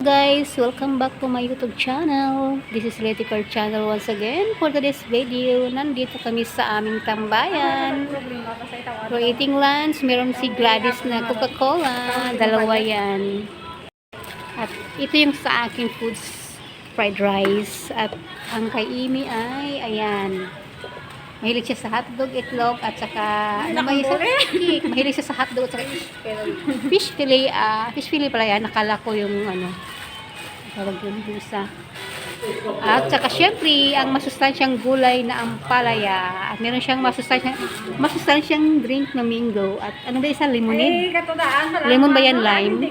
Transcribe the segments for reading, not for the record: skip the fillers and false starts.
Guys, welcome back to my YouTube channel. This is Letty Car Channel once again. For today's video, nandito kami sa aming tambayan. We're eating lunch. Meron si Gladys na Coca-Cola. Dalawa yan. At ito yung sa aking foods, fried rice. At ang kay Amy ay, ayan. Mahilig siya sa hotdog, itlog, at saka, ano ba yung cake? Mahilig siya sa hotdog, at saka fish fillet. Fish fillet pala yan. Nakala ko yung, tawag yung busa. At saka, syempre, ang masustansyang gulay na ampalaya. At meron siyang masustansyang drink na mango. At ano ba isa? Lemonade? Lemon ba yan? Lime?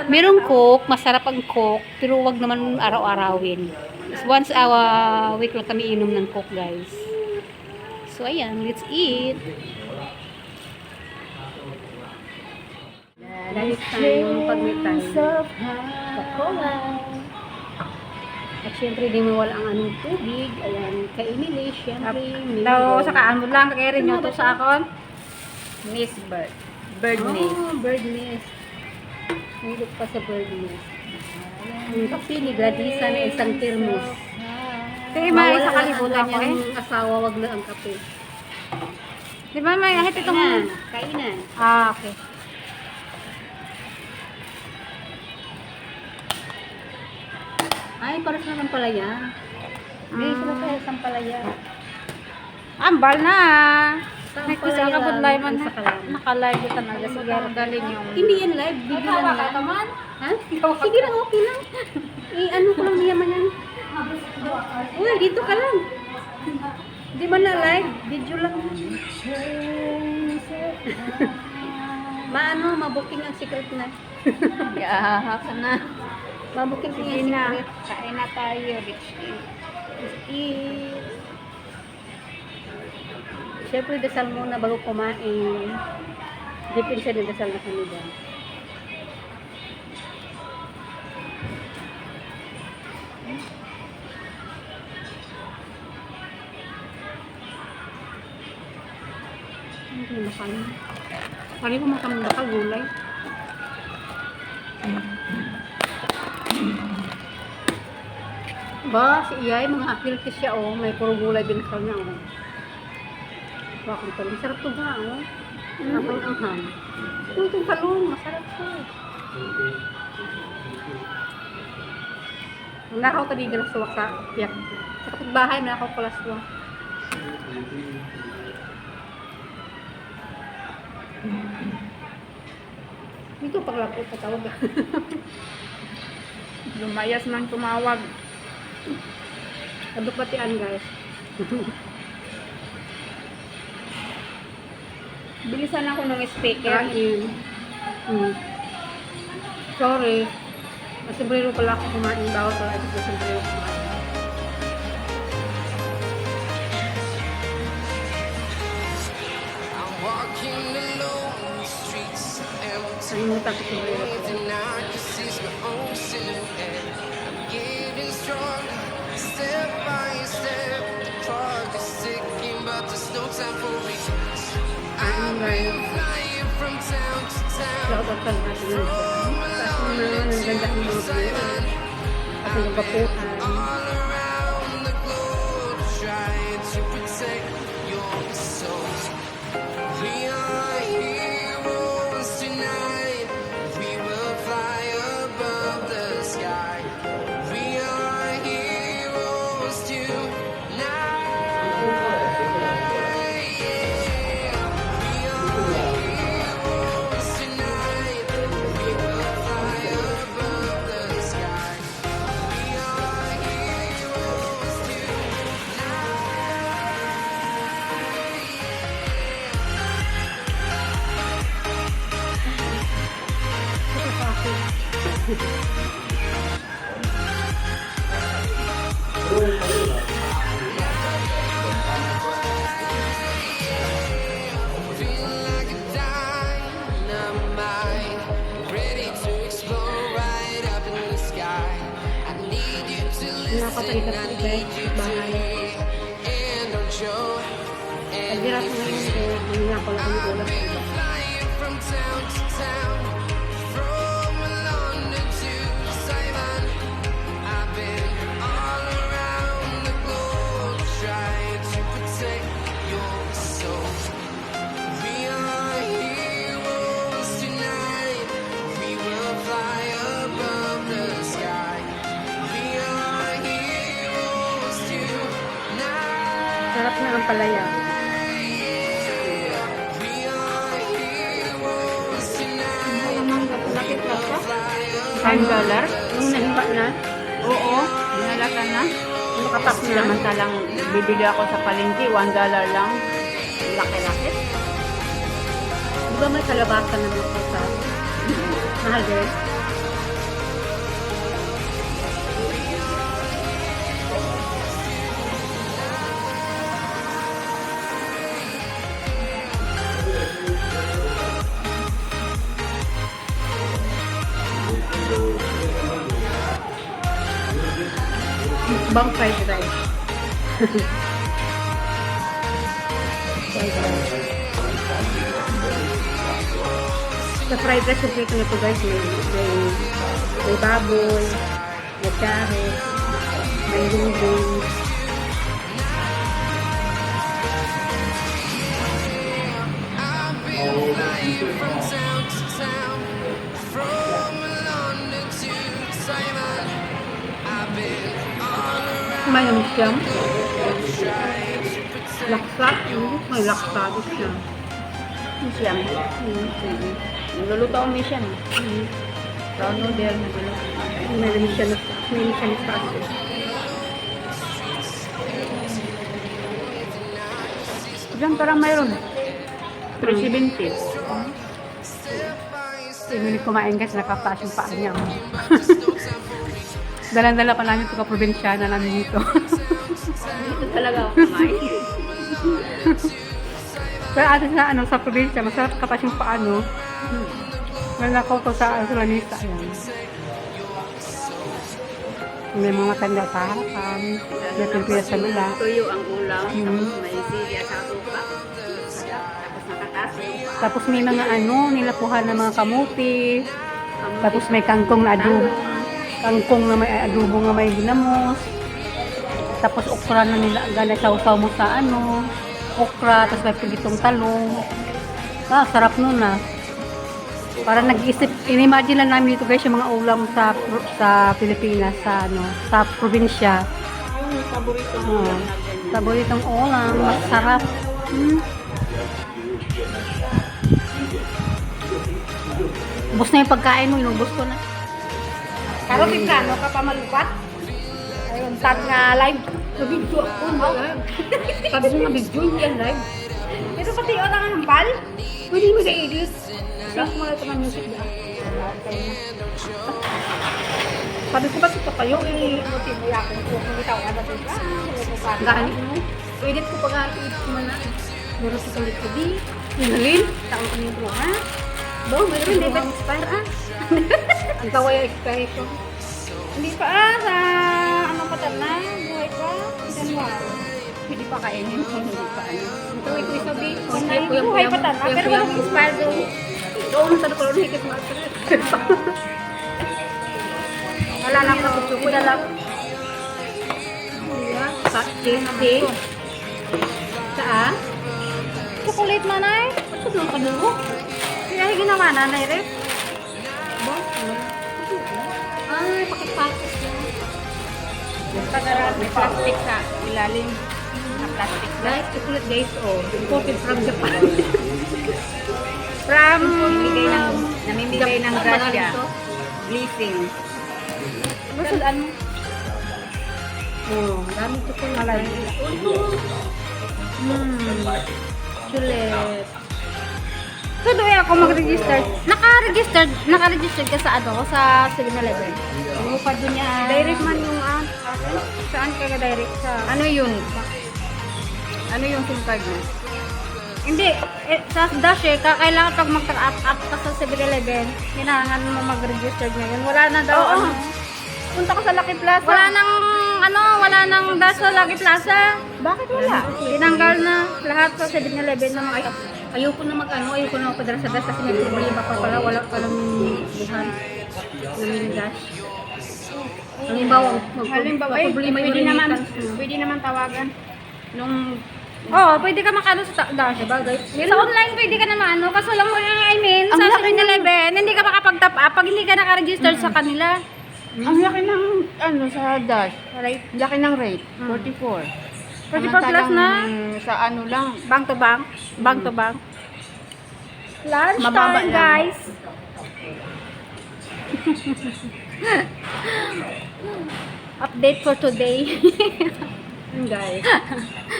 Merong coke. Masarap ang coke. Pero wag naman araw-arawin. Once a week lang kami inom ng coke, guys. So, ayan, let's eat. Next time, pag-meetay. Coca-Cola. At syempre, di mo wala ang anong tubig. Ayan, kay Emily, syempre. Daw, saka ano lang, kaya rin yung to sa akon. Miss Bird. Bird nest. Oh, bird nest. Nilog pa sa bird nest. Ang kape ni Gladisa na isang thermos. Sige, may isa kalibutan ko Yung asawa, wag lang ang kape. Di ba may ahit itong... Kainan. Okay. Ay, para sa naman palaya. Hindi, sila sa isang palaya. Ambal na. May Palaya kusa ka lang, budlay man. isa ka lang. Nakalive ko talaga. Siguro galing yung... Hindi yan live, video lang yan. Ha? Sige lang, okay lang. Ano ko lang niyaman yan. Uy, dito ka lang. Di ba na live? Video lang. Mabuking ang secret na. Yeah, na. Mabuking ang Sige na. secret. Kain na tayo. Rich Eat. Siyempre, dasal muna bago kumain. Depende siya ng dasal na kami dyan. Hindi makan. Pari ko makan bakal gulay. Ba, si Iyay, mga apilkis siya, oh. May puro gulay binakal niya, oh. Bakit ito? Masarap ito ba, oh. Napang anghang. Itong talong, masarap ito. Ang nakaw tadi galas suwak sa tiyak. Sa kapitbahay, nakaw pala suwak. Dito paglapot sa tawag. Lumayas nang tumawag. Adok batian, guys. Bilisan ako ng speaker. Kain. Sorry. Masombrero pala ako kumain. Bawal pala ito sa sombrero kumain. Salimutan ko sombrero ko. Lagot ang natin yun. Tapos naman, ang ganda ng mga pilihan. At ang bapuhan. Nakapalikat sa iba bahay. Pag-hirap mo yun, manila ko lang kami ulat sa iba. Ampalaya. Lakit lasa. $5? Yung nalipa na, Oo, nalasa na. nakapak na. Samantalang bibili ako sa palengke, $1 lang. Laki-laki. Di ba may kalabasan na mga sa mahal din? Bang fried rice. Fried rice. Sa fried rice, complete na ito guys. May baboy, may carrot, may lubing. May siyam. Laksa. May laksa. Siya. Siyam. Niluluto ko siya. Brown noodle. May siya na pasta. Diyan parang mayroon. 370. Hindi kumain guys, nakapass yung paa niya. Dalang-dala pa namin ito ka-probinsyana namin dito. Dito talaga ako kumain. Pero atin na sa probinsya, masarap kapas yung paa, no? Nalakaw ko sa lanisa. Ayan. May mga tanda sa harapan. May pimpiya sa mula. Tuyo ang ulam. Tapos may silya sa tupa. Tapos nakataso. Tapos may mga nilapuhan na mga kamuti. Tapos may kangkong na adobo. Kangkong na may adobo nga may ginamos. Tapos okra na nila gana sausaw mo sa okra, tapos may pigitong talong. Sarap nun Para nag-iisip, in-imagine lang namin dito guys yung mga ulam sa Pilipinas, sa probinsya. Yung paborito Oo. Paboritong ulam, masarap. Ubus na yung pagkain mo, inubos ko na. Karot ikrano ka pa malupat? Ayun, tag nga live. Nabidyo ako, live. Sabi ko nga video, hindi yan live. Ito pati o lang ang hambal? Pwede mo na-edit. Tapos mo ito ng music na. Sabi ko ba ito kayo, Buti mo yakong ko. Kung itaw ka na ito. gani mo. Edit ko pag edit ko man na. Meron ko ulit ko di. Inalin. Taong kami bro, ha? Bo, meron hindi ba expire Ang kaway expire ko. Hindi pa sa ano pa na? Buhay pa? January. Hindi pa kainin kung hindi pa Ito ito sabi. Buhay pa tana, pero walang expire doon. Doon sa dukulong higit mo. wala lang sa gusto ko. Dalap. Tasty. Saan? Chocolate man ay. Ito doon ka dugo. Kaya ginawa na na rin. Ay, pakipasok yan. Pag-aral, may plastic sa ilalim. Na plastic na. Guys, chocolate guys, imported from Japan. From namimigay ng grasya. Blessing. Masudaan mo. Dami chocolate. Chocolate. So, doon ako mag-register. Naka-register ka sa sa 7-Eleven. Ano pa doon yan? Direct man yung saan ka direct sa ano yun SIM card mo? Hindi sa Dash kailangan pag mag-up ka sa 7-Eleven kailangan mo mag-register ngayon. Wala na daw punta ka sa Lucky Plaza. Wala nang Dash sa Lucky Plaza. Bakit wala? Tinanggal na lahat sa 7-Eleven na mga Ayoko na ayoko na magpadala sa dash kasi may problema pa pala, wala pa lang buhan na mini dash. Halimbawa, problema yung pwede naman tawagan nung pwede ka makano sa dash. Bagay. Sa online pwede ka naman kaso lang mo sa 7-Eleven, hindi ka makapag-top up pag hindi ka naka-register sa kanila. Ang laki ng sa dash. Right? Laki ng rate, 44. 44 plus na. Sa ano lang. Bank to bank. Bank to bank. Lunch Mababa time, lang. guys. Update for today. Guys.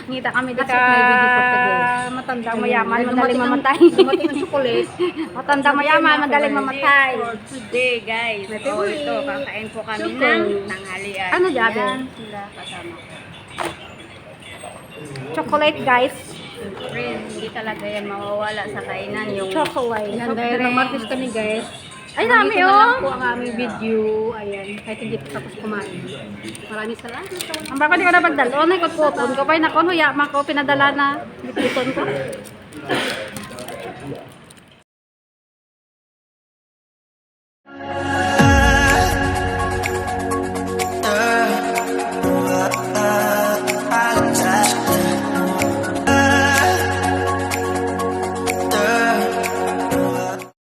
Ngita kami dito That's my video for today. matandang mayaman, madaling Dumating ang- mamatay. Dumating ang chocolate. Matandang mayaman, madaling mamatay. For today, guys. Happy Oh, week. ito, kakain po kami Chocolate. ng tanghalian. Ano, Jabe? Yan, sila kasama. Chocolate, guys. Friend, hindi talaga yan mawawala sa kainan. Yung Chocolate. Ayan, dahil ng martis kami guys. Ay, dami, Nandito na lang oh. po ang aming video. Ayan, kahit hindi pa tapos kumain. Maraming salamat. Ang baka di ko na pagdalo. Nay, kutkuton ko. Pay na ko, huya, ko, pinadala na. Bitbiton ko.